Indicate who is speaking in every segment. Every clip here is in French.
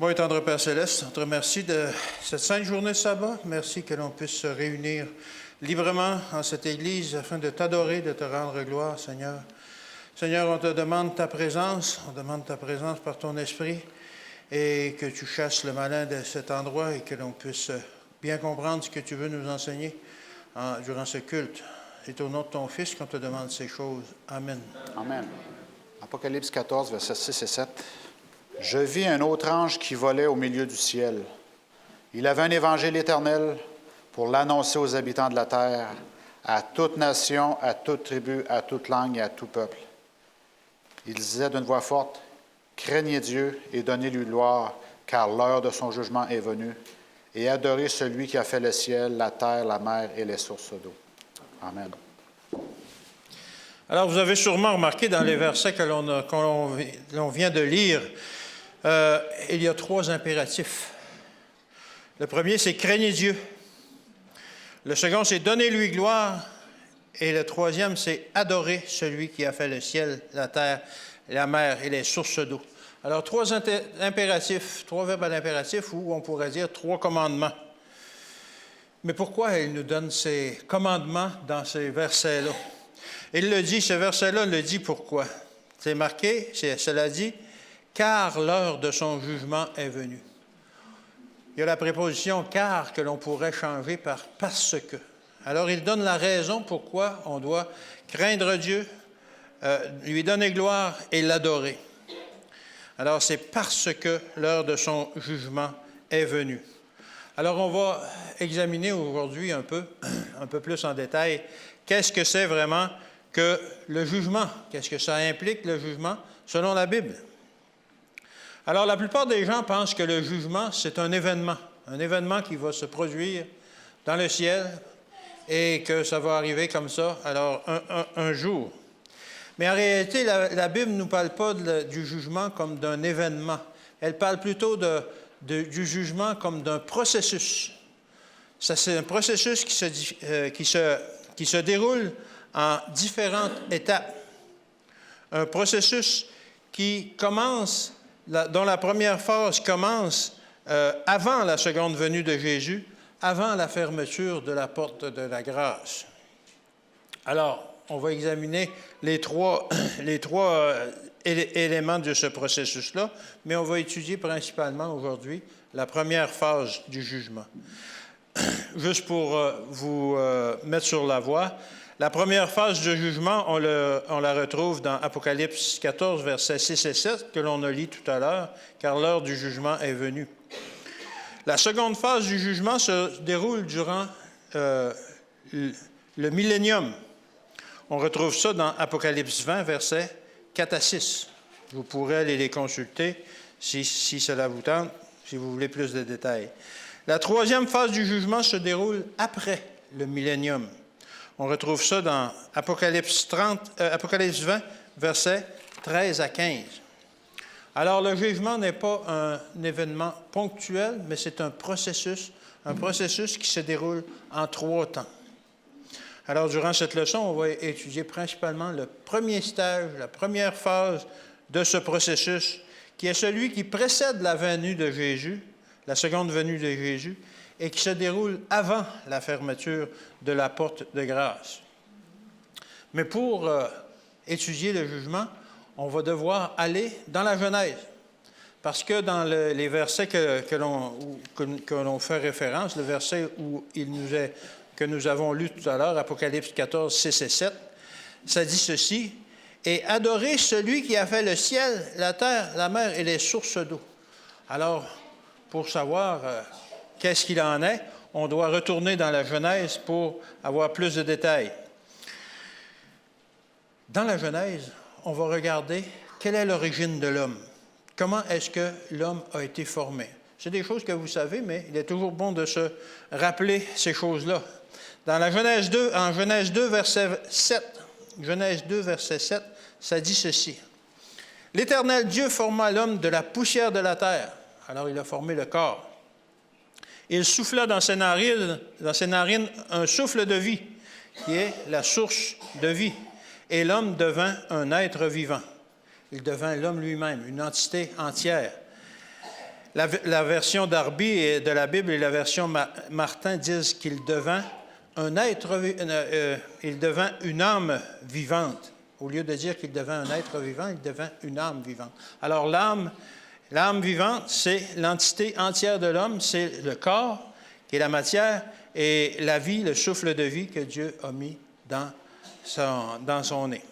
Speaker 1: Bon et tendre Père Céleste, on te remercie de cette sainte journée de sabbat. Merci que l'on puisse se réunir librement en cette Église afin de t'adorer, de te rendre gloire, Seigneur. Seigneur, on te demande ta présence, par ton esprit et que tu chasses le malin de cet endroit et que l'on puisse bien comprendre ce que tu veux nous enseigner durant ce culte. C'est au nom de ton Fils qu'on te demande ces choses. Amen.
Speaker 2: Amen. Apocalypse 14, versets 6 et 7. « Je vis un autre ange qui volait au milieu du ciel. Il avait un évangile éternel pour l'annoncer aux habitants de la terre, à toute nation, à toute tribu, à toute langue et à tout peuple. Il disait d'une voix forte, « Craignez Dieu et donnez-lui gloire, car l'heure de son jugement est venue, et adorez celui qui a fait le ciel, la terre, la mer et les sources d'eau. » Amen.
Speaker 1: Alors, vous avez sûrement remarqué dans les versets que l'on vient de lire, il y a 3 impératifs. Le premier, c'est « Craignez Dieu ». Le second, c'est « Donnez-lui gloire ». Et le troisième, c'est « Adorer celui qui a fait le ciel, la terre, la mer et les sources d'eau ». Alors, 3 impératifs, 3 verbes à l'impératif, ou on pourrait dire 3 commandements. Mais pourquoi il nous donne ces commandements dans ces versets-là? Il le dit, ce verset-là le dit pourquoi. C'est marqué, cela dit, « Car l'heure de son jugement est venue ». Il y a la préposition « car » que l'on pourrait changer par « parce que ». Alors, il donne la raison pourquoi on doit craindre Dieu, lui donner gloire et l'adorer. Alors, c'est parce que l'heure de son jugement est venue. Alors, on va examiner aujourd'hui un peu plus en détail, qu'est-ce que c'est vraiment que le jugement? Qu'est-ce que ça implique, le jugement, selon la Bible? Alors, la plupart des gens pensent que le jugement, c'est un événement qui va se produire dans le ciel et que ça va arriver comme ça, alors un jour. Mais en réalité, la Bible ne nous parle pas du jugement comme d'un événement. Elle parle plutôt du jugement comme d'un processus. Ça, c'est un processus qui se déroule en différentes étapes. Un processus qui commence, dont la première phase commence avant la seconde venue de Jésus, avant la fermeture de la porte de la grâce. Alors, on va examiner les trois éléments de ce processus-là, mais on va étudier principalement aujourd'hui la première phase du jugement. Juste pour vous mettre sur la voie, la première phase du jugement, on la retrouve dans Apocalypse 14, versets 6 et 7, que l'on a lu tout à l'heure, car l'heure du jugement est venue. La seconde phase du jugement se déroule durant le millénium. On retrouve ça dans Apocalypse 20, versets 4 à 6. Vous pourrez aller les consulter si cela vous tente, si vous voulez plus de détails. La troisième phase du jugement se déroule après le millénium. On retrouve ça dans Apocalypse 20, versets 13 à 15. Alors, le jugement n'est pas un événement ponctuel, mais c'est un processus qui se déroule en 3 temps. Alors, durant cette leçon, on va étudier principalement le premier stage, la première phase de ce processus, qui est celui qui précède la venue de Jésus, la seconde venue de Jésus, et qui se déroule avant la fermeture de la porte de grâce. Mais pour étudier le jugement, on va devoir aller dans la Genèse, parce que dans les versets que l'on fait référence, le verset que nous avons lu tout à l'heure, Apocalypse 14, 6 et 7, ça dit ceci, « Et adorez celui qui a fait le ciel, la terre, la mer et les sources d'eau. » Alors, pour savoir qu'est-ce qu'il en est, on doit retourner dans la Genèse pour avoir plus de détails. Dans la Genèse, on va regarder quelle est l'origine de l'homme. Comment est-ce que l'homme a été formé? C'est des choses que vous savez, mais il est toujours bon de se rappeler ces choses-là. Dans la Genèse 2, en Genèse 2, verset 7, ça dit ceci. « L'Éternel Dieu forma l'homme de la poussière de la terre. » Alors, il a formé le corps. « Il souffla dans ses narines un souffle de vie, qui est la source de vie. Et l'homme devint un être vivant. » Il devint l'homme lui-même, une entité entière. La version Darby de la Bible et la version Martin disent qu'il devint il devint une âme vivante. Au lieu de dire qu'il devint un être vivant, il devint une âme vivante. Alors l'âme vivante, c'est l'entité entière de l'homme, c'est le corps, qui est la matière, et la vie, le souffle de vie que Dieu a mis dans son nez.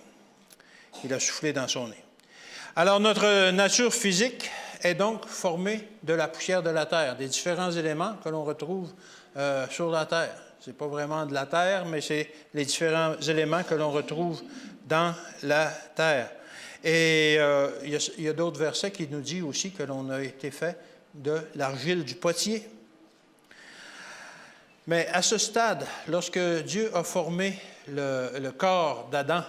Speaker 1: Il a soufflé dans son nez. Alors notre nature physique est donc formée de la poussière de la terre, des différents éléments que l'on retrouve sur la terre. Ce n'est pas vraiment de la terre, mais c'est les différents éléments que l'on retrouve dans la terre. Et il y a d'autres versets qui nous disent aussi que l'on a été fait de l'argile du potier. Mais à ce stade, lorsque Dieu a formé le corps d'Adam,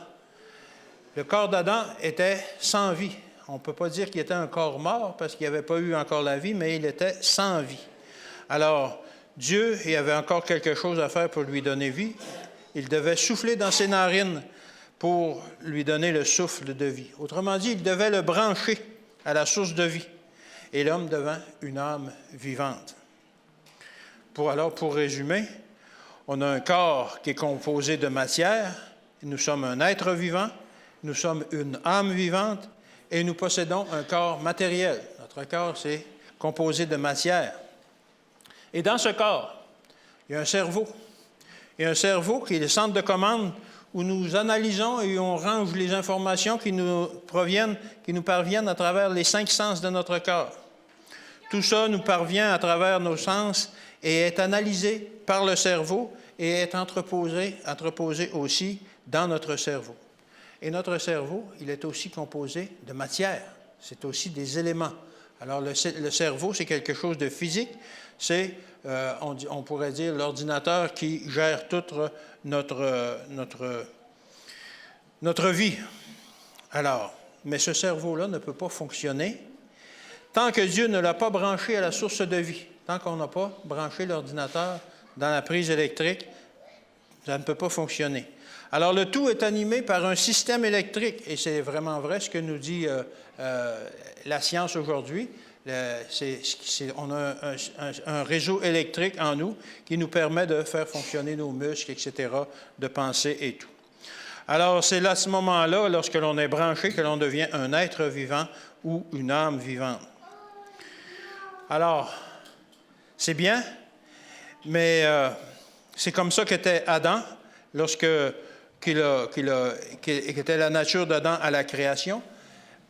Speaker 1: le corps d'Adam était sans vie. On ne peut pas dire qu'il était un corps mort parce qu'il n'y avait pas eu encore la vie, mais il était sans vie. Alors, Dieu, il avait encore quelque chose à faire pour lui donner vie. Il devait souffler dans ses narines pour lui donner le souffle de vie. Autrement dit, il devait le brancher à la source de vie. Et l'homme devint une âme vivante. Pour résumer, on a un corps qui est composé de matière. Nous sommes un être vivant. Nous sommes une âme vivante. Et nous possédons un corps matériel. Notre corps, c'est composé de matière. Et dans ce corps, il y a un cerveau. Il y a un cerveau qui est le centre de commande où nous analysons et on range les informations qui nous parviennent à travers les 5 sens de notre corps. Tout ça nous parvient à travers nos sens et est analysé par le cerveau et est entreposé aussi dans notre cerveau. Et notre cerveau, il est aussi composé de matière. C'est aussi des éléments. Alors, le cerveau, c'est quelque chose de physique. C'est, on pourrait dire, l'ordinateur qui gère toute notre vie. Alors, mais ce cerveau-là ne peut pas fonctionner tant que Dieu ne l'a pas branché à la source de vie. Tant qu'on n'a pas branché l'ordinateur dans la prise électrique, ça ne peut pas fonctionner. Alors, le tout est animé par un système électrique, et c'est vraiment vrai ce que nous dit la science aujourd'hui. On a un réseau électrique en nous qui nous permet de faire fonctionner nos muscles, etc., de penser et tout. Alors, c'est à ce moment-là, lorsque l'on est branché, que l'on devient un être vivant ou une âme vivante. Alors, c'est bien, mais c'est comme ça qu'était Adam qu'il était la nature d'Adam à la création.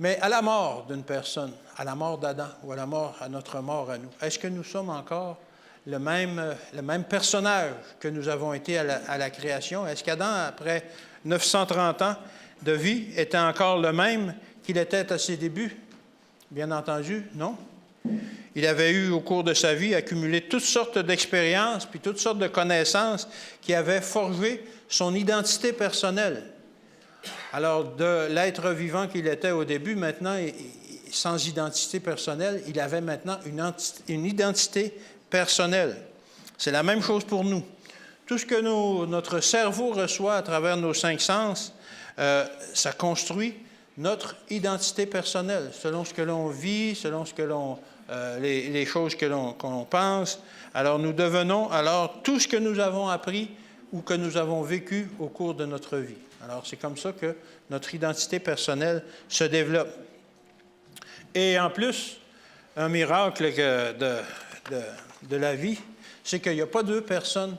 Speaker 1: Mais à la mort d'une personne, à la mort d'Adam ou à notre mort à nous, est-ce que nous sommes encore le même personnage que nous avons été à la création? Est-ce qu'Adam, après 930 ans de vie, était encore le même qu'il était à ses débuts? Bien entendu, non. Il avait eu, au cours de sa vie, accumulé toutes sortes d'expériences puis toutes sortes de connaissances qui avaient forgé son identité personnelle. Alors, de l'être vivant qu'il était au début, maintenant, sans identité personnelle, il avait maintenant une identité personnelle. C'est la même chose pour nous. Tout ce que notre cerveau reçoit à travers nos 5 sens, ça construit notre identité personnelle, selon ce que l'on vit, selon ce que les choses qu'on pense. Alors, nous devenons tout ce que nous avons appris ou que nous avons vécu au cours de notre vie. Alors, c'est comme ça que notre identité personnelle se développe. Et en plus, un miracle de la vie, c'est qu'il n'y a pas 2 personnes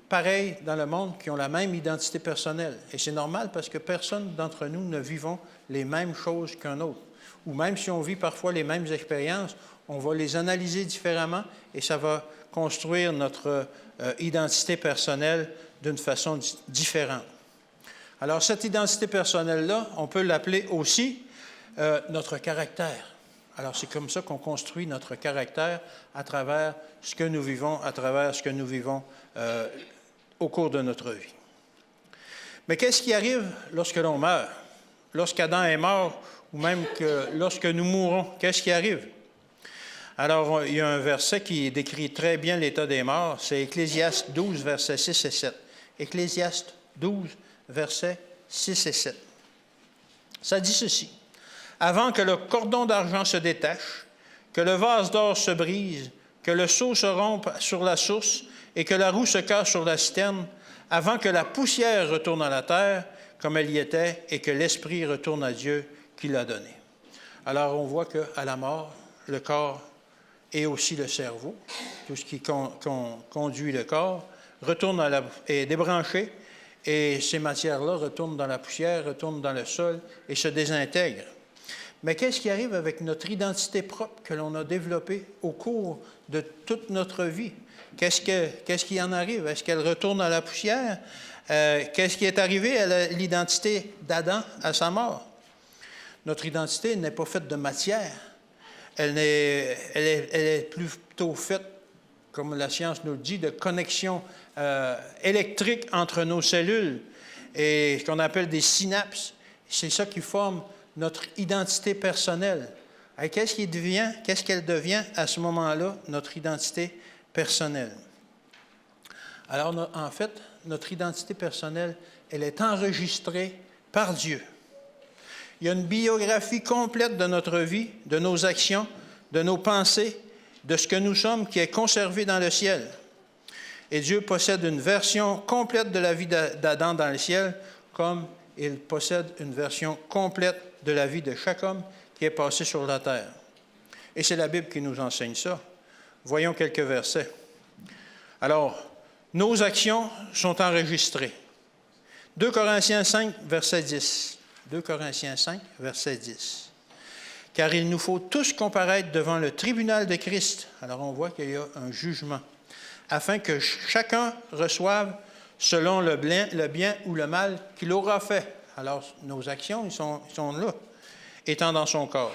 Speaker 1: pareilles dans le monde qui ont la même identité personnelle. Et c'est normal parce que personne d'entre nous ne vivons les mêmes choses qu'un autre. Ou même si on vit parfois les mêmes expériences, on va les analyser différemment et ça va construire notre identité personnelle d'une façon différente. Alors, cette identité personnelle-là, on peut l'appeler aussi notre caractère. Alors, c'est comme ça qu'on construit notre caractère à travers ce que nous vivons, au cours de notre vie. Mais qu'est-ce qui arrive lorsque l'on meurt? Lorsqu'Adam est mort, ou même lorsque nous mourons, qu'est-ce qui arrive? Alors, il y a un verset qui décrit très bien l'état des morts, c'est Ecclésiaste 12, versets 6 et 7. Ecclésiaste 12, versets 6 et 7. Ça dit ceci. « Avant que le cordon d'argent se détache, que le vase d'or se brise, que le seau se rompe sur la source et que la roue se casse sur la citerne, avant que la poussière retourne à la terre comme elle y était et que l'esprit retourne à Dieu qui l'a donné. Alors on voit qu'à la mort, le corps et aussi le cerveau, tout ce qui conduit le corps, est débranché et ces matières-là retournent dans la poussière, retournent dans le sol et se désintègrent. Mais qu'est-ce qui arrive avec notre identité propre que l'on a développée au cours de toute notre vie? Qu'est-ce qui en arrive? Est-ce qu'elle retourne à la poussière? Qu'est-ce qui est arrivé à l'identité d'Adam à sa mort? Notre identité n'est pas faite de matière. Elle est plutôt faite, comme la science nous le dit, de connexions électriques entre nos cellules et ce qu'on appelle des synapses. C'est ça qui forme notre identité personnelle. Et qu'est-ce qu'elle devient à ce moment-là, notre identité personnelle? Alors, en fait, notre identité personnelle, elle est enregistrée par Dieu. Il y a une biographie complète de notre vie, de nos actions, de nos pensées, de ce que nous sommes qui est conservée dans le ciel. Et Dieu possède une version complète de la vie d'Adam dans le ciel, comme il possède une version complète de la vie de chaque homme qui est passé sur la terre. Et c'est la Bible qui nous enseigne ça. Voyons quelques versets. Alors, nos actions sont enregistrées. 2 Corinthiens 5, verset 10. 2 Corinthiens 5, verset 10. Car il nous faut tous comparaître devant le tribunal de Christ. Alors on voit qu'il y a un jugement, afin que chacun reçoive selon le bien ou le mal qu'il aura fait. Alors nos actions, ils sont là, étant dans son corps.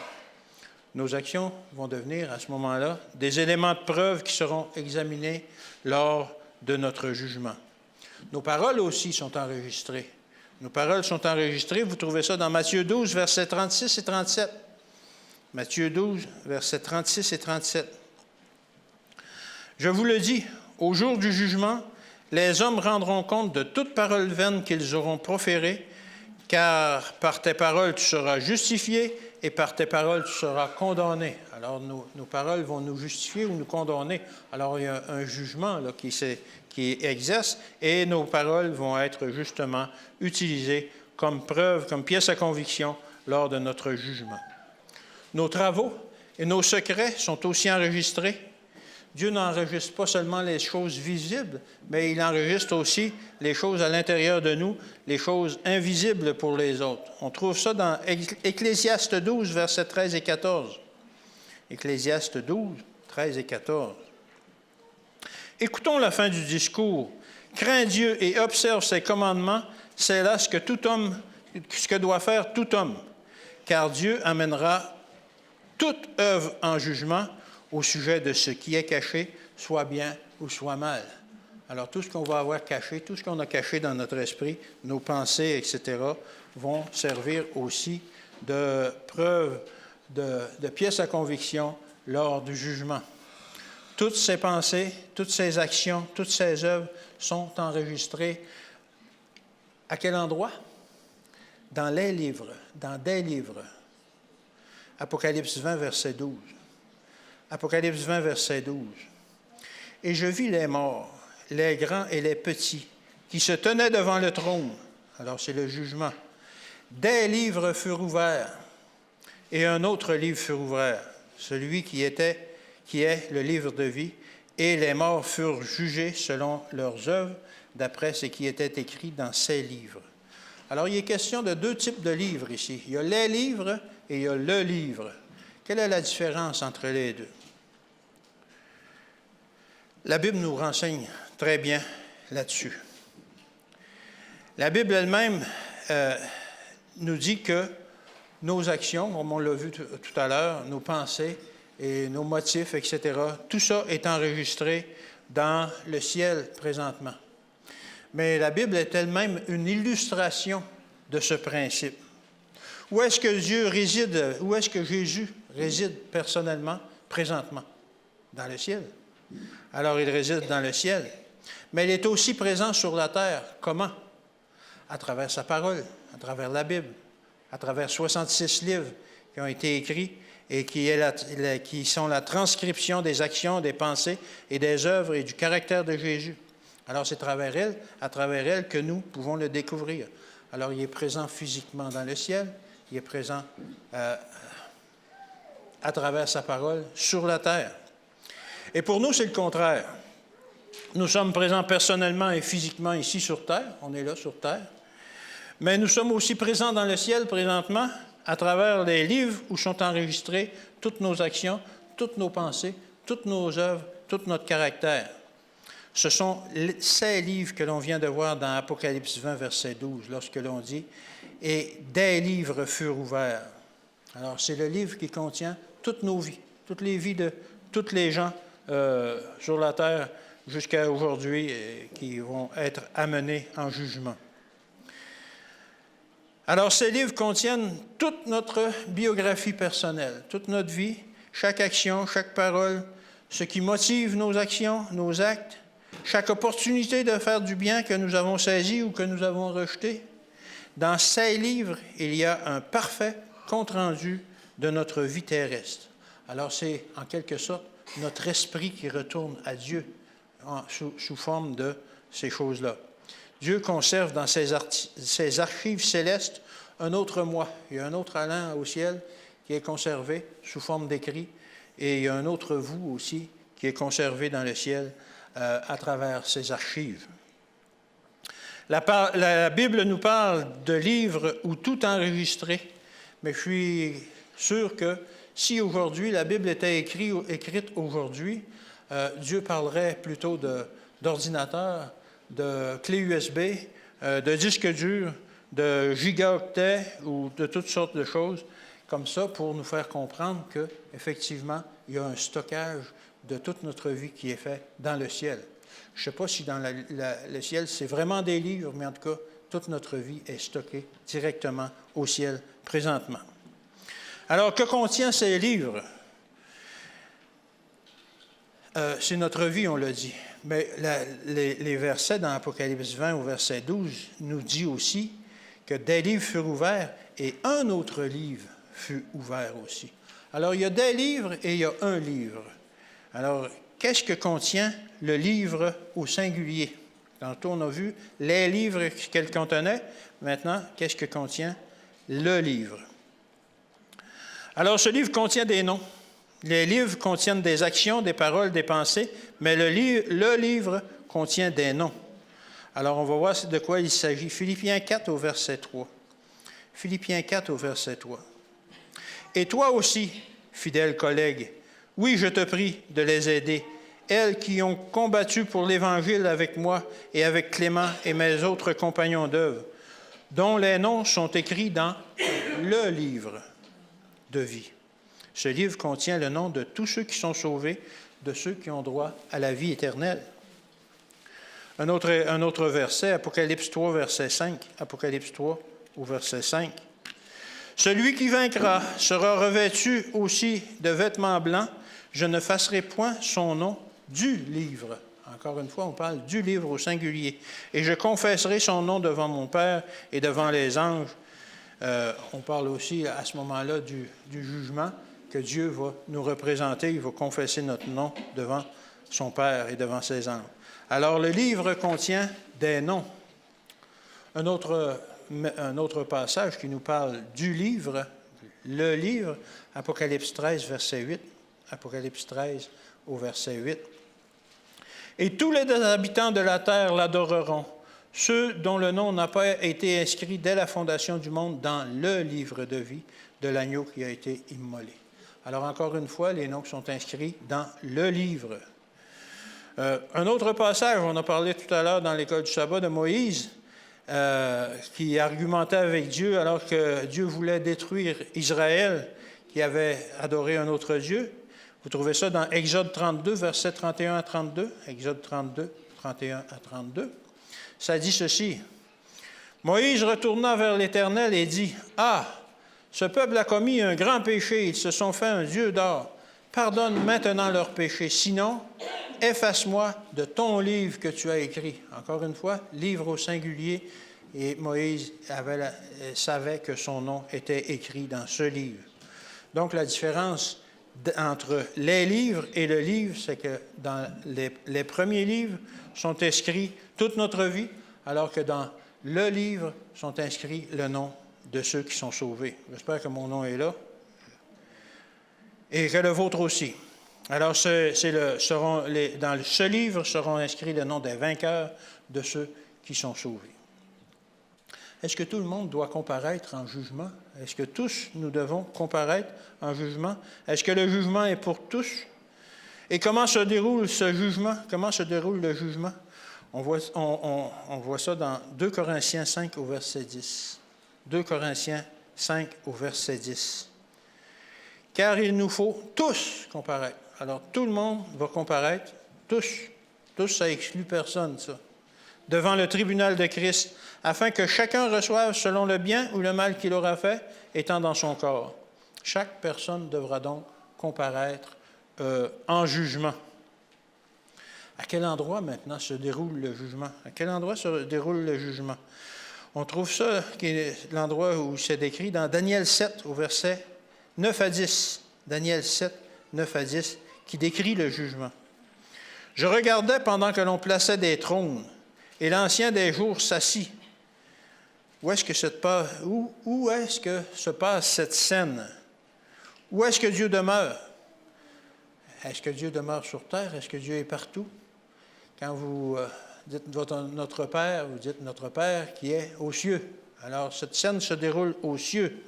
Speaker 1: Nos actions vont devenir à ce moment-là des éléments de preuve qui seront examinés lors de notre jugement. Nos paroles aussi sont enregistrées. Nos paroles sont enregistrées, vous trouvez ça dans Matthieu 12, versets 36 et 37. Matthieu 12, versets 36 et 37. Je vous le dis, au jour du jugement, les hommes rendront compte de toute parole vaine qu'ils auront proférée, car par tes paroles tu seras justifié et par tes paroles tu seras condamné. Alors nos paroles vont nous justifier ou nous condamner. Alors il y a un jugement là, qui exerce et nos paroles vont être justement utilisées comme preuve, comme pièce à conviction lors de notre jugement. Nos travaux et nos secrets sont aussi enregistrés. Dieu n'enregistre pas seulement les choses visibles, mais il enregistre aussi les choses à l'intérieur de nous, les choses invisibles pour les autres. On trouve ça dans Ecclésiaste 12, versets 13 et 14. Ecclésiaste 12, 13 et 14. Écoutons la fin du discours. Crains Dieu et observe ses commandements, c'est là ce que doit faire tout homme, car Dieu amènera toute œuvre en jugement au sujet de ce qui est caché, soit bien ou soit mal. Alors, tout ce qu'on va avoir caché, tout ce qu'on a caché dans notre esprit, nos pensées, etc., vont servir aussi de preuve, de pièce à conviction lors du jugement. Toutes ces pensées, toutes ces actions, toutes ces œuvres sont enregistrées à quel endroit? Dans les livres, dans des livres. Apocalypse 20, verset 12. Apocalypse 20, verset 12. « Et je vis les morts, les grands et les petits, qui se tenaient devant le trône. » Alors, c'est le jugement. « Des livres furent ouverts, et un autre livre fut ouvert, celui qui est le livre de vie, et les morts furent jugés selon leurs œuvres, d'après ce qui était écrit dans ces livres. » Alors, il est question de deux types de livres ici. Il y a les livres et il y a le livre. Quelle est la différence entre les deux? La Bible nous renseigne très bien là-dessus. La Bible elle-même nous dit que nos actions, comme on l'a vu tout à l'heure, nos pensées et nos motifs, etc., tout ça est enregistré dans le ciel présentement. Mais la Bible est elle-même une illustration de ce principe. Où est-ce que Dieu réside, où est-ce que Jésus réside personnellement, présentement? Dans le ciel. Alors, il réside dans le ciel. Mais il est aussi présent sur la terre. Comment? À travers sa parole, à travers la Bible, à travers 66 livres qui ont été écrits et qui sont la transcription des actions, des pensées et des œuvres et du caractère de Jésus. Alors, c'est à travers elle que nous pouvons le découvrir. Alors, il est présent physiquement dans le ciel, il est présent à travers sa parole sur la terre. Et pour nous, c'est le contraire. Nous sommes présents personnellement et physiquement ici sur terre, on est là sur terre, mais nous sommes aussi présents dans le ciel présentement à travers les livres où sont enregistrées toutes nos actions, toutes nos pensées, toutes nos œuvres, tout notre caractère. Ce sont ces livres que l'on vient de voir dans Apocalypse 20, verset 12, lorsque l'on dit « Et des livres furent ouverts ». Alors, c'est le livre qui contient toutes nos vies, toutes les vies de tous les gens sur la terre jusqu'à aujourd'hui qui vont être amenés en jugement. Alors, ces livres contiennent toute notre biographie personnelle, toute notre vie, chaque action, chaque parole, ce qui motive nos actions, nos actes, chaque opportunité de faire du bien que nous avons saisi ou que nous avons rejeté. Dans ces livres, il y a un parfait compte-rendu de notre vie terrestre. Alors, c'est en quelque sorte notre esprit qui retourne à Dieu sous forme de ces choses-là. Dieu conserve dans ses archives célestes un autre moi. Il y a un autre Alain au ciel qui est conservé sous forme d'écrit, et il y a un autre vous aussi qui est conservé dans le ciel à travers ses archives. La Bible nous parle de livres où tout est enregistré, mais je suis sûr que si aujourd'hui la Bible était écrite aujourd'hui, Dieu parlerait plutôt d'ordinateur, de clés USB, de disques durs, de gigaoctets ou de toutes sortes de choses comme ça pour nous faire comprendre qu'effectivement, il y a un stockage de toute notre vie qui est fait dans le ciel. Je ne sais pas si dans le ciel, c'est vraiment des livres, mais en tout cas, toute notre vie est stockée directement au ciel présentement. Alors, que contient ces livres? C'est notre vie, on l'a dit. Mais les versets dans Apocalypse 20 au verset 12 nous dit aussi que des livres furent ouverts et un autre livre fut ouvert aussi. Alors, il y a des livres et il y a un livre. Alors, qu'est-ce que contient le livre au singulier? Tantôt, on a vu les livres qu'elle contenait. Maintenant, qu'est-ce que contient le livre? Alors, ce livre contient des noms. Les livres contiennent des actions, des paroles, des pensées, mais le livre contient des noms. Alors, on va voir de quoi il s'agit. Philippiens 4 au verset 3. Philippiens 4 au verset 3. « Et toi aussi, fidèle collègue, oui, je te prie de les aider, elles qui ont combattu pour l'Évangile avec moi et avec Clément et mes autres compagnons d'œuvre, dont les noms sont écrits dans le livre de vie. » Ce livre contient le nom de tous ceux qui sont sauvés, de ceux qui ont droit à la vie éternelle. Un autre verset, Apocalypse 3, verset 5. Apocalypse 3, au verset 5. « Celui qui vaincra sera revêtu aussi de vêtements blancs. Je ne effacerai point son nom du livre. » Encore une fois, on parle du livre au singulier. « Et je confesserai son nom devant mon Père et devant les anges. » On parle aussi à ce moment-là du jugement que Dieu va nous représenter. Il va confesser notre nom devant son Père et devant ses anges. Alors, le livre contient des noms. Un autre passage qui nous parle du livre, le livre, Apocalypse 13, verset 8. Apocalypse 13, au verset 8. « Et tous les habitants de la terre l'adoreront, ceux dont le nom n'a pas été inscrit dès la fondation du monde dans le livre de vie de l'agneau qui a été immolé. » Alors, encore une fois, les noms sont inscrits dans le livre. Un autre passage, on a parlé tout à l'heure dans l'école du sabbat de Moïse, qui argumentait avec Dieu alors que Dieu voulait détruire Israël, qui avait adoré un autre Dieu. Vous trouvez ça dans Exode 32, versets 31 à 32. Exode 32, 31 à 32. Ça dit ceci. « Moïse retourna vers l'Éternel et dit, « Ah, ce peuple a commis un grand péché, ils se sont fait un dieu d'or. Pardonne maintenant leur péché, sinon, efface-moi de ton livre que tu as écrit. » Encore une fois, livre au singulier, et Moïse savait que son nom était écrit dans ce livre. Donc, la différence entre les livres et le livre, c'est que dans les premiers livres sont inscrits toute notre vie, alors que dans le livre sont inscrits le nom de ceux qui sont sauvés. J'espère que mon nom est là. Et que le vôtre aussi. Alors, dans ce livre seront inscrits le nom des vainqueurs, de ceux qui sont sauvés. Est-ce que tout le monde doit comparaître en jugement? Est-ce que tous nous devons comparaître en jugement? Est-ce que le jugement est pour tous? Et comment se déroule ce jugement? Comment se déroule le jugement? On voit ça dans 2 Corinthiens 5 au verset 10. 2 Corinthiens 5 au verset 10. Car il nous faut tous comparaître. Alors, tout le monde va comparaître, tous. Tous, ça exclut personne, ça. Devant le tribunal de Christ, afin que chacun reçoive selon le bien ou le mal qu'il aura fait, étant dans son corps. Chaque personne devra donc comparaître en jugement. À quel endroit maintenant se déroule le jugement? À quel endroit se déroule le jugement? On trouve ça, qui est l'endroit où c'est décrit dans Daniel 7, au verset 9 à 10. Daniel 7, 9 à 10, qui décrit le jugement. « Je regardais pendant que l'on plaçait des trônes, et l'Ancien des jours s'assit. » Où est-ce que se passe cette scène? Où est-ce que Dieu demeure? Est-ce que Dieu demeure sur terre? Est-ce que Dieu est partout? Quand vous dites notre Père, vous dites notre Père qui est aux cieux. Alors, cette scène se déroule aux cieux.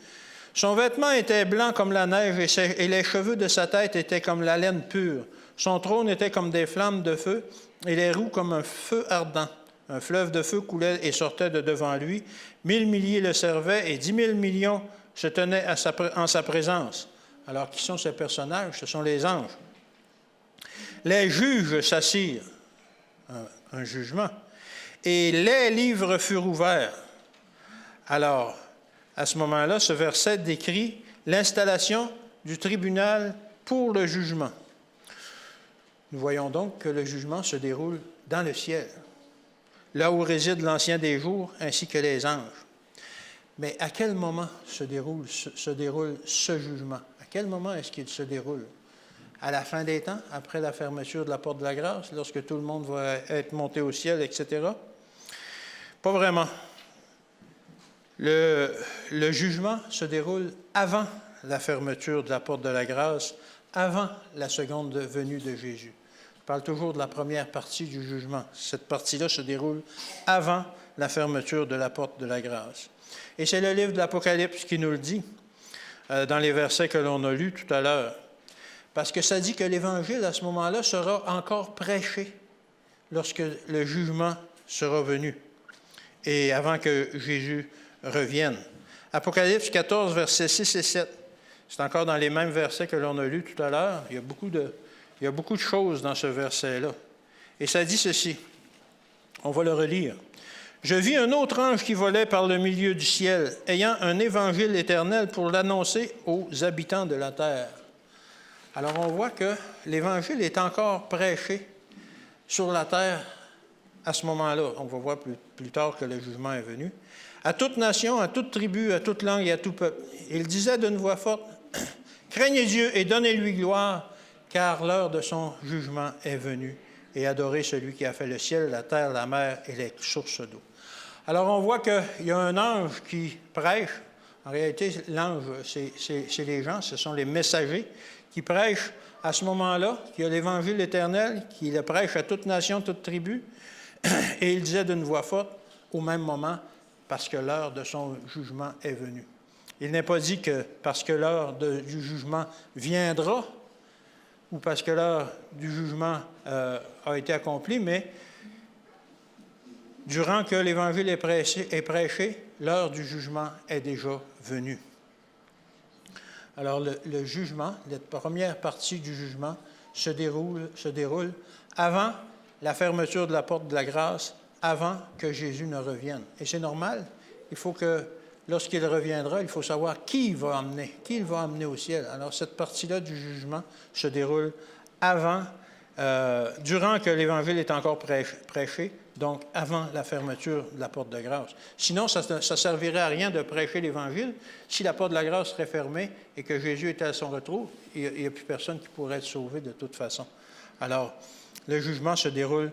Speaker 1: Son vêtement était blanc comme la neige et les cheveux de sa tête étaient comme la laine pure. Son trône était comme des flammes de feu et les roues comme un feu ardent. Un fleuve de feu coulait et sortait de devant lui. 1000 milliers le servaient et 10 000 millions se tenaient en sa présence. Alors, qui sont ces personnages? Ce sont les anges. Les juges s'assirent, un jugement, et les livres furent ouverts. Alors, à ce moment-là, ce verset décrit l'installation du tribunal pour le jugement. Nous voyons donc que le jugement se déroule dans le ciel, là où réside l'Ancien des jours, ainsi que les anges. Mais à quel moment se déroule ce jugement? À quel moment est-ce qu'il se déroule? À la fin des temps, après la fermeture de la porte de la grâce, lorsque tout le monde va être monté au ciel, etc.? Pas vraiment. Le jugement se déroule avant la fermeture de la porte de la grâce, avant la seconde venue de Jésus. Je parle toujours de la première partie du jugement. Cette partie-là se déroule avant la fermeture de la porte de la grâce. Et c'est le livre de l'Apocalypse qui nous le dit, dans les versets que l'on a lus tout à l'heure. Parce que ça dit que l'Évangile, à ce moment-là, sera encore prêché lorsque le jugement sera venu et avant que Jésus revienne. Apocalypse 14, versets 6 et 7. C'est encore dans les mêmes versets que l'on a lus tout à l'heure. Il y a beaucoup de choses dans ce verset-là. Et ça dit ceci. On va le relire. « Je vis un autre ange qui volait par le milieu du ciel, ayant un évangile éternel pour l'annoncer aux habitants de la terre. » Alors, on voit que l'Évangile est encore prêché sur la terre à ce moment-là. On va voir plus tard que le jugement est venu. À toute nation, à toute tribu, à toute langue et à tout peuple. Il disait d'une voix forte, « Craignez Dieu et donnez-lui gloire, car l'heure de son jugement est venue, et adorez celui qui a fait le ciel, la terre, la mer et les sources d'eau. » Alors, on voit qu'il y a un ange qui prêche. En réalité, l'ange, c'est les gens, ce sont les messagers qui prêchent à ce moment-là, qui a l'Évangile éternel, qui le prêche à toute nation, toute tribu. Et il disait d'une voix forte, au même moment, parce que l'heure de son jugement est venue. Il n'est pas dit que parce que l'heure du jugement viendra, ou parce que l'heure du jugement a été accomplie, mais durant que l'Évangile est prêché, l'heure du jugement est déjà venue. Alors, le jugement, la première partie du jugement, se déroule avant la fermeture de la porte de la grâce, avant que Jésus ne revienne. Et c'est normal. Il faut que, lorsqu'il reviendra, il faut savoir qui il va emmener au ciel. Alors, cette partie-là du jugement se déroule avant, durant que l'Évangile est encore prêché, donc avant la fermeture de la porte de grâce. Sinon, ça ne servirait à rien de prêcher l'Évangile si la porte de la grâce serait fermée et que Jésus était à son retour. Il n'y a plus personne qui pourrait être sauvé de toute façon. Alors, le jugement se déroule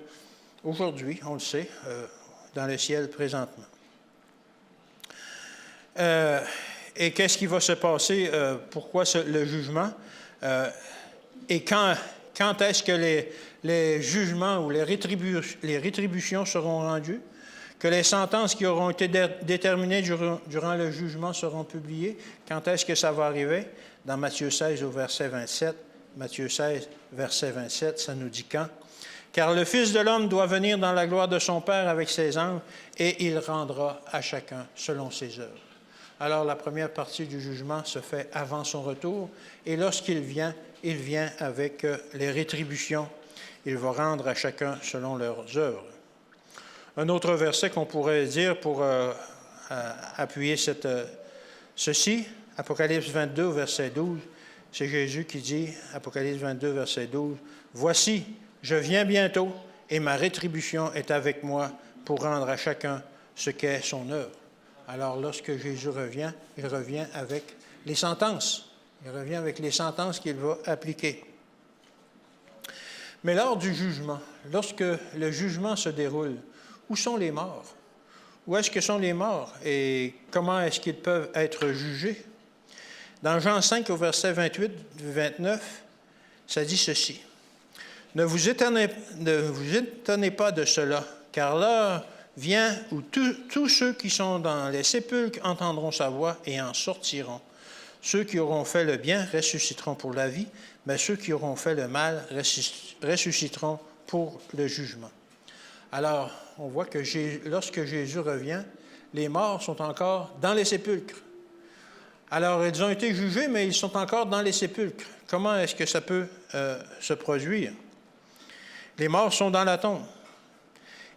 Speaker 1: aujourd'hui, on le sait, dans le ciel présentement. Et qu'est-ce qui va se passer? Pourquoi le jugement? Et quand est-ce que les jugements ou les rétributions seront rendues? Que les sentences qui auront été déterminées durant le jugement seront publiées? Quand est-ce que ça va arriver? Dans Matthieu 16 au verset 27. Matthieu 16, verset 27, ça nous dit quand? Car le Fils de l'homme doit venir dans la gloire de son Père avec ses anges, et il rendra à chacun selon ses œuvres. Alors la première partie du jugement se fait avant son retour, et lorsqu'il vient, il vient avec les rétributions. Il va rendre à chacun selon leurs œuvres. Un autre verset qu'on pourrait dire pour appuyer ceci, Apocalypse 22, verset 12, c'est Jésus qui dit, Apocalypse 22, verset 12, « Voici, je viens bientôt, et ma rétribution est avec moi pour rendre à chacun ce qu'est son œuvre. » Alors, lorsque Jésus revient, il revient avec les sentences. Il revient avec les sentences qu'il va appliquer. Mais lors du jugement, lorsque le jugement se déroule, où sont les morts? Où est-ce que sont les morts et comment est-ce qu'ils peuvent être jugés? Dans Jean 5, au verset 28-29, ça dit ceci. « Ne vous étonnez pas de cela, car l'heure vient où tous ceux qui sont dans les sépulcres entendront sa voix et en sortiront. Ceux qui auront fait le bien ressusciteront pour la vie, mais ceux qui auront fait le mal ressusciteront pour le jugement. » Alors, on voit que lorsque Jésus revient, les morts sont encore dans les sépulcres. Alors, ils ont été jugés, mais ils sont encore dans les sépulcres. Comment est-ce que ça peut se produire? Les morts sont dans la tombe.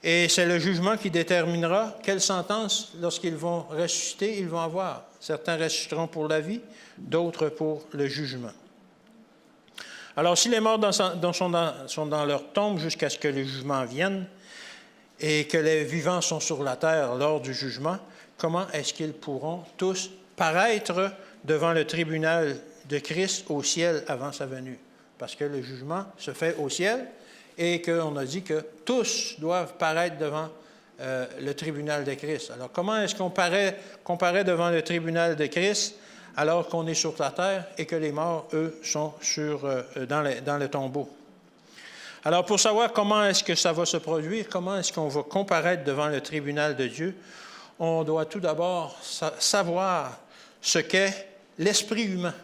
Speaker 1: Et c'est le jugement qui déterminera quelle sentence, lorsqu'ils vont ressusciter, ils vont avoir. Certains ressusciteront pour la vie, d'autres pour le jugement. Alors, si les morts sont dans leur tombe jusqu'à ce que le jugement vienne et que les vivants sont sur la terre lors du jugement, comment est-ce qu'ils pourront tous paraître devant le tribunal de Christ au ciel avant sa venue? Parce que le jugement se fait au ciel et qu'on a dit que tous doivent paraître devant le tribunal de Christ. Alors, comment est-ce qu'on paraît devant le tribunal de Christ alors qu'on est sur la terre et que les morts, eux, sont dans le tombeau? Alors, pour savoir comment est-ce que ça va se produire, comment est-ce qu'on va comparaître devant le tribunal de Dieu, on doit tout d'abord savoir ce qu'est l'esprit humain.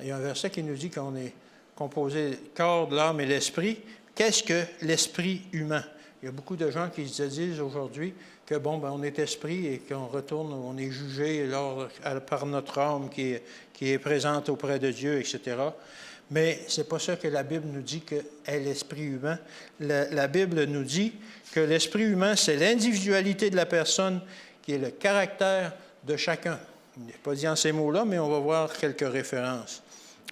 Speaker 1: Il y a un verset qui nous dit qu'on est composé corps, de l'âme et l'esprit. Qu'est-ce que l'esprit humain? Il y a beaucoup de gens qui se disent aujourd'hui que, on est esprit et qu'on retourne, on est jugé par notre âme qui est présente auprès de Dieu, etc. Mais ce n'est pas ça que la Bible nous dit qu'est l'esprit humain. La Bible nous dit que l'esprit humain, c'est l'individualité de la personne qui est le caractère de chacun. Il n'est pas dit en ces mots-là, mais on va voir quelques références.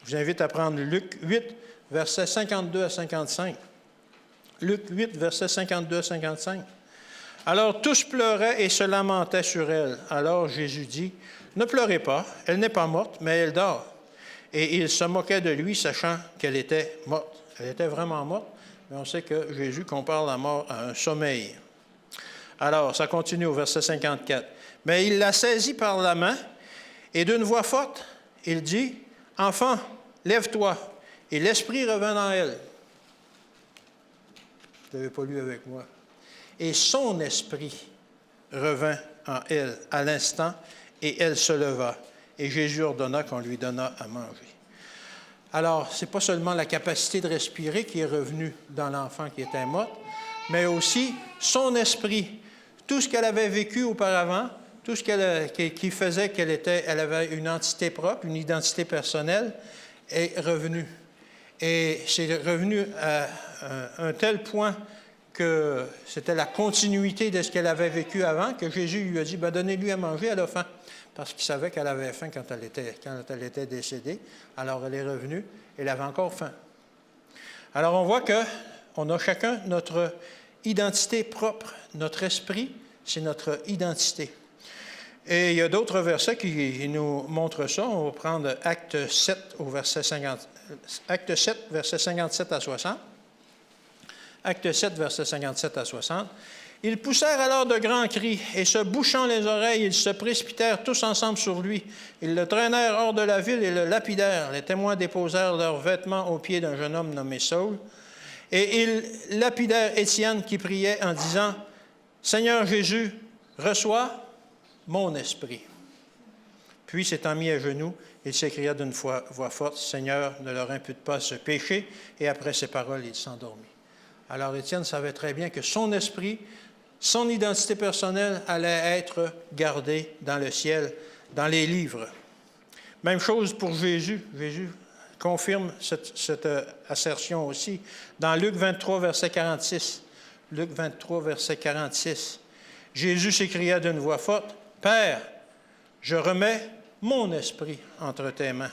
Speaker 1: Je vous invite à prendre Luc 8, versets 52 à 55. Luc 8, versets 52 à 55. « Alors tous pleuraient et se lamentaient sur elle. Alors Jésus dit, « Ne pleurez pas, elle n'est pas morte, mais elle dort. » Et ils se moquaient de lui, sachant qu'elle était morte. Elle était vraiment morte, mais on sait que Jésus compare la mort à un sommeil. Alors, ça continue au verset 54. « Mais il la saisit par la main, et d'une voix forte, il dit, « Enfant, lève-toi. » Et l'esprit revint en elle. Vous n'avez pas lu avec moi. Et son esprit revint en elle à l'instant, et elle se leva. Et Jésus ordonna qu'on lui donnât à manger. Alors, ce n'est pas seulement la capacité de respirer qui est revenue dans l'enfant qui était mort, mais aussi son esprit. Tout ce qu'elle avait vécu auparavant, tout ce qui faisait elle avait une entité propre, une identité personnelle, est revenu. Et c'est revenu à un tel point que c'était la continuité de ce qu'elle avait vécu avant, que Jésus lui a dit, donnez-lui à manger, elle a faim. Parce qu'il savait qu'elle avait faim quand elle était décédée. Alors elle est revenue, elle avait encore faim. Alors on voit qu'on a chacun notre identité propre. Notre esprit, c'est notre identité. Et il y a d'autres versets qui nous montrent ça. On va prendre Acte 7, Acte 7, versets 57 à 60. Acte 7, versets 57 à 60. Ils poussèrent alors de grands cris, et se bouchant les oreilles, ils se précipitèrent tous ensemble sur lui. Ils le traînèrent hors de la ville et le lapidèrent. Les témoins déposèrent leurs vêtements aux pieds d'un jeune homme nommé Saul. Et ils lapidèrent Étienne qui priait en disant, « Seigneur Jésus, reçois mon esprit. » Puis, s'étant mis à genoux, il s'écria d'une voix forte, « Seigneur, ne leur impute pas ce péché. » Et après ces paroles, il s'endormit. Alors, Étienne savait très bien que son esprit, son identité personnelle allait être gardée dans le ciel, dans les livres. Même chose pour Jésus. Jésus confirme cette assertion aussi dans Luc 23, verset 46. Luc 23, verset 46. Jésus s'écria d'une voix forte, « Père, je remets mon esprit entre tes mains. »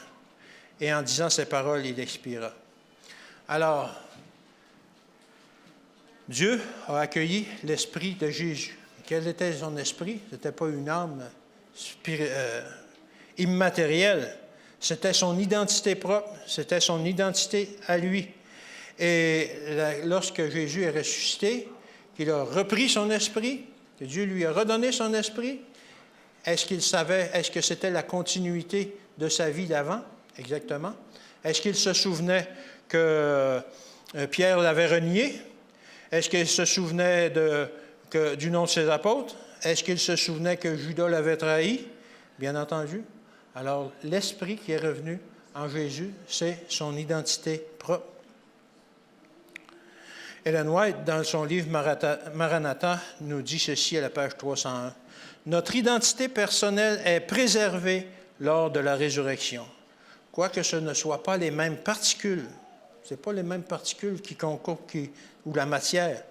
Speaker 1: Et en disant ces paroles, il expira. Alors, Dieu a accueilli l'esprit de Jésus. Quel était son esprit? Ce n'était pas une âme immatérielle. C'était son identité propre, c'était son identité à lui. Et lorsque Jésus est ressuscité, qu'il a repris son esprit, que Dieu lui a redonné son esprit, est-ce qu'il savait, est-ce que c'était la continuité de sa vie d'avant? Exactement. Est-ce qu'il se souvenait que Pierre l'avait renié? Est-ce qu'il se souvenait du nom de ses apôtres? Est-ce qu'il se souvenait que Judas l'avait trahi? Bien entendu. Alors, l'esprit qui est revenu en Jésus, c'est son identité propre. Ellen White, dans son livre Maranatha, nous dit ceci à la page 301. « Notre identité personnelle est préservée lors de la résurrection. Quoique ce ne soit pas les mêmes particules, ce n'est pas les mêmes particules qui concourent ou la matière.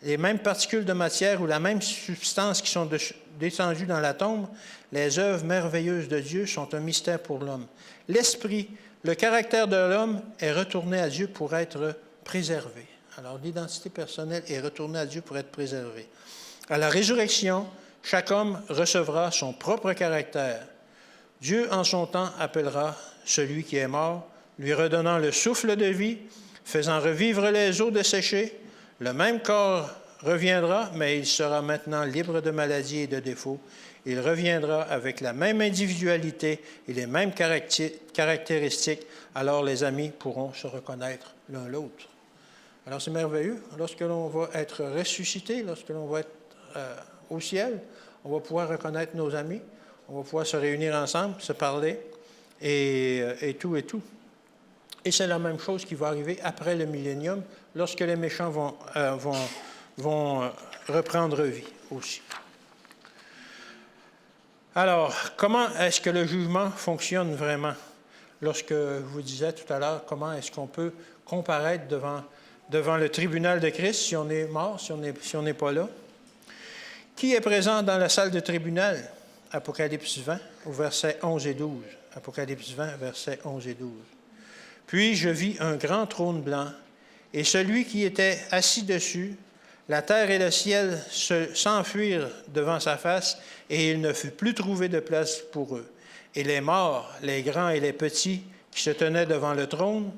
Speaker 1: Les mêmes particules de matière ou la même substance qui sont descendues dans la tombe, les œuvres merveilleuses de Dieu sont un mystère pour l'homme. L'esprit, le caractère de l'homme est retourné à Dieu pour être préservé. » Alors, l'identité personnelle est retournée à Dieu pour être préservée. À la résurrection, chaque homme recevra son propre caractère. Dieu, en son temps, appellera celui qui est mort, lui redonnant le souffle de vie, faisant revivre les os desséchés. Le même corps reviendra, mais il sera maintenant libre de maladies et de défauts. Il reviendra avec la même individualité et les mêmes caractéristiques. Alors les amis pourront se reconnaître l'un l'autre. Alors c'est merveilleux. Lorsque l'on va être ressuscité, lorsque l'on va être au ciel, on va pouvoir reconnaître nos amis, on va pouvoir se réunir ensemble, se parler et tout et tout. Et c'est la même chose qui va arriver après le millénium, lorsque les méchants vont reprendre vie aussi. Alors, comment est-ce que le jugement fonctionne vraiment? Lorsque je vous disais tout à l'heure, comment est-ce qu'on peut comparaître devant le tribunal de Christ si on est mort, si on n'est pas là? Qui est présent dans la salle de tribunal? Apocalypse 20, au verset 11 et 12. Apocalypse 20, versets 11 et 12. Puis je vis un grand trône blanc, et celui qui était assis dessus, la terre et le ciel s'enfuirent devant sa face, et il ne fut plus trouvé de place pour eux. Et les morts, les grands et les petits, qui se tenaient devant le trône,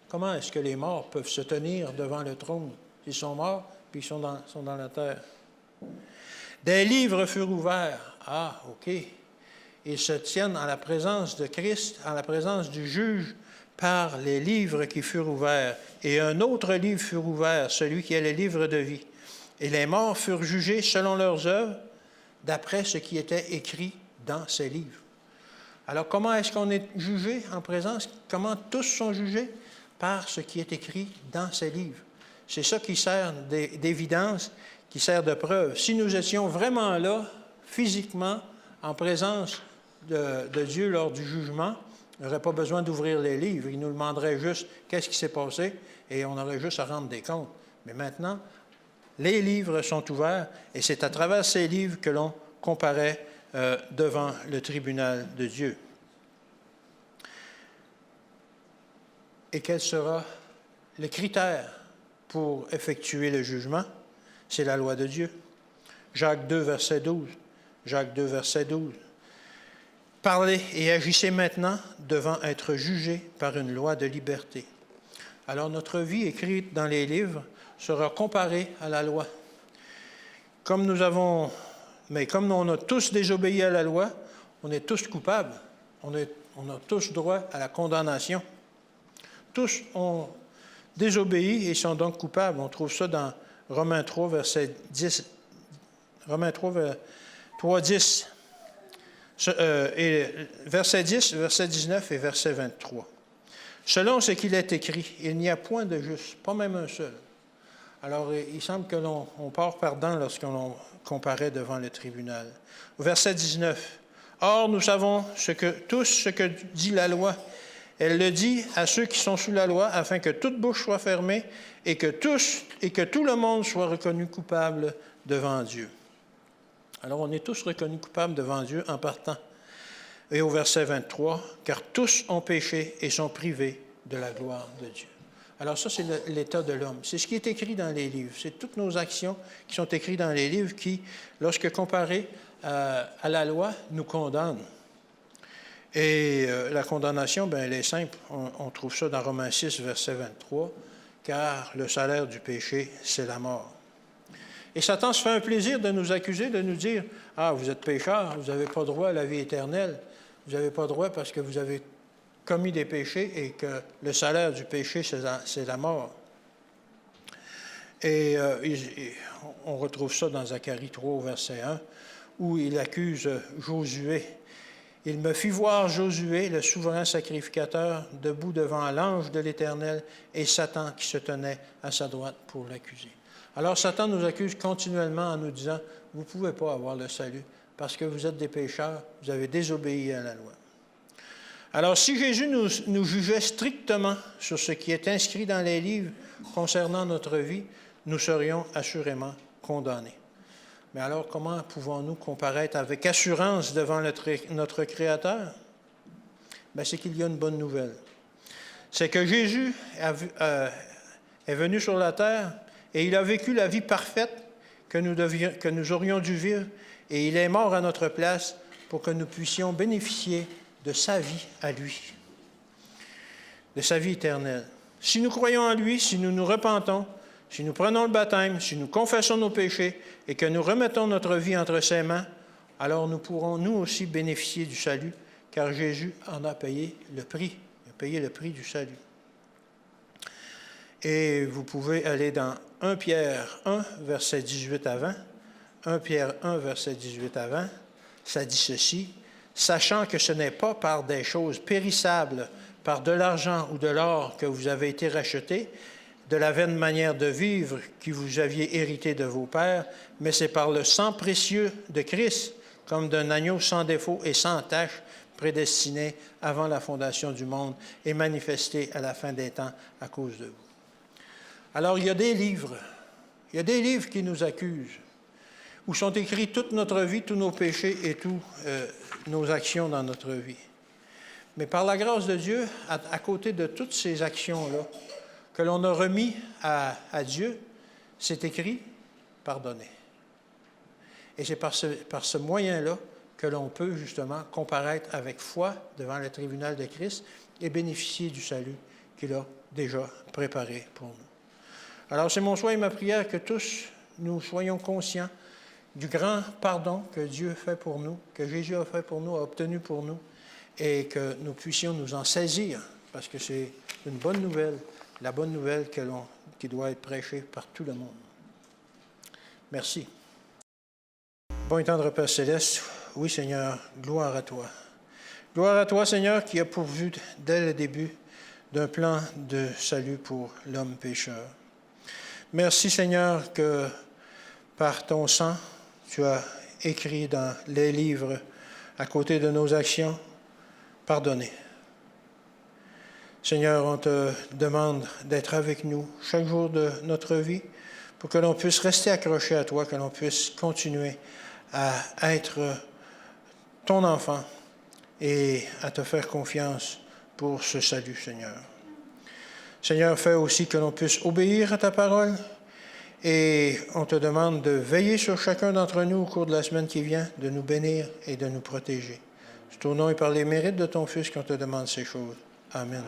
Speaker 1: comment est-ce que les morts peuvent se tenir devant le trône? Ils sont morts, puis ils sont dans la terre. Des livres furent ouverts. Ah, OK. Ils se tiennent en la présence de Christ, en la présence du juge, par les livres qui furent ouverts. Et un autre livre fut ouvert, celui qui est le livre de vie. Et les morts furent jugés selon leurs œuvres, d'après ce qui était écrit dans ces livres. Alors, comment est-ce qu'on est jugé en présence? Comment tous sont jugés? Par ce qui est écrit dans ces livres. C'est ça qui sert d'évidence, qui sert de preuve. Si nous étions vraiment là, physiquement, en présence de Dieu lors du jugement, on n'aurait pas besoin d'ouvrir les livres. Il nous demanderait juste qu'est-ce qui s'est passé et on aurait juste à rendre des comptes. Mais maintenant, les livres sont ouverts et c'est à travers ces livres que l'on comparaît devant le tribunal de Dieu. Et quel sera le critère pour effectuer le jugement, c'est la loi de Dieu. Jacques 2, verset 12. Jacques 2, verset 12. Parlez et agissez maintenant devant être jugés par une loi de liberté. Alors notre vie écrite dans les livres sera comparée à la loi. Comme on a tous désobéi à la loi, on est tous coupables. On a tous droit à la condamnation. Tous ont désobéi et sont donc coupables. On trouve ça dans Romains 3, verset 10. Romains 3, 10. Et verset 10, verset 19 et verset 23. Selon ce qu'il est écrit, il n'y a point de juste, pas même un seul. Alors, il semble que l'on part perdant lorsqu'on comparaît devant le tribunal. Verset 19. Or, nous savons tout ce que dit la loi. Elle le dit à ceux qui sont sous la loi, afin que toute bouche soit fermée et que tout le monde soit reconnu coupable devant Dieu. Alors, on est tous reconnus coupables devant Dieu en partant. Et au verset 23, « Car tous ont péché et sont privés de la gloire de Dieu. » Alors ça, c'est l'état de l'homme. C'est ce qui est écrit dans les livres. C'est toutes nos actions qui sont écrites dans les livres qui, lorsque comparées à la loi, nous condamnent. Et la condamnation, bien, elle est simple. On trouve ça dans Romains 6, verset 23, « Car le salaire du péché, c'est la mort. » Et Satan se fait un plaisir de nous accuser, de nous dire, « Ah, vous êtes pécheurs, vous n'avez pas droit à la vie éternelle. Vous n'avez pas droit parce que vous avez commis des péchés et que le salaire du péché, c'est la mort. » Et on retrouve ça dans Zacharie 3, verset 1, où il accuse Josué. « Il me fit voir Josué, le souverain sacrificateur, debout devant l'ange de l'Éternel et Satan qui se tenait à sa droite pour l'accuser. » Alors Satan nous accuse continuellement en nous disant, « Vous ne pouvez pas avoir le salut parce que vous êtes des pécheurs, vous avez désobéi à la loi. » Alors, si Jésus nous jugeait strictement sur ce qui est inscrit dans les livres concernant notre vie, nous serions assurément condamnés. Mais alors, comment pouvons-nous comparaître avec assurance devant notre Créateur? Bien, c'est qu'il y a une bonne nouvelle. C'est que Jésus est venu sur la terre et il a vécu la vie parfaite que nous aurions dû vivre, et il est mort à notre place pour que nous puissions bénéficier de sa vie à lui, de sa vie éternelle. Si nous croyons en lui, si nous nous repentons, si nous prenons le baptême, si nous confessons nos péchés et que nous remettons notre vie entre ses mains, alors nous pourrons nous aussi bénéficier du salut, car Jésus en a payé le prix. Il a payé le prix du salut. Et vous pouvez aller dans 1 Pierre 1, verset 18 à 20. 1 Pierre 1, verset 18 à 20, ça dit ceci, « Sachant que ce n'est pas par des choses périssables, par de l'argent ou de l'or que vous avez été rachetés, de la vaine manière de vivre que vous aviez hérité de vos pères, mais c'est par le sang précieux de Christ, comme d'un agneau sans défaut et sans tache, prédestiné avant la fondation du monde et manifesté à la fin des temps à cause de vous. » Alors, il y a des livres qui nous accusent, où sont écrits toute notre vie, tous nos péchés et toutes nos actions dans notre vie. Mais par la grâce de Dieu, à côté de toutes ces actions-là, que l'on a remis à Dieu, c'est écrit « pardonner ». Et c'est par ce moyen-là que l'on peut justement comparaître avec foi devant le tribunal de Christ et bénéficier du salut qu'il a déjà préparé pour nous. Alors c'est mon souhait et ma prière que tous nous soyons conscients du grand pardon que Dieu fait pour nous, que Jésus a fait pour nous, a obtenu pour nous, et que nous puissions nous en saisir, parce que c'est une bonne nouvelle, la bonne nouvelle qui doit être prêchée par tout le monde. Merci. Bon et tendre Père Céleste, oui Seigneur, gloire à toi. Gloire à toi Seigneur qui a pourvu dès le début d'un plan de salut pour l'homme pécheur. Merci Seigneur que par ton sang, tu as écrit dans les livres, à côté de nos actions, pardonner. Seigneur, on te demande d'être avec nous chaque jour de notre vie pour que l'on puisse rester accroché à toi, que l'on puisse continuer à être ton enfant et à te faire confiance pour ce salut, Seigneur. Seigneur, fais aussi que l'on puisse obéir à ta parole. Et on te demande de veiller sur chacun d'entre nous au cours de la semaine qui vient, de nous bénir et de nous protéger. C'est au nom et par les mérites de ton Fils qu'on te demande ces choses. Amen.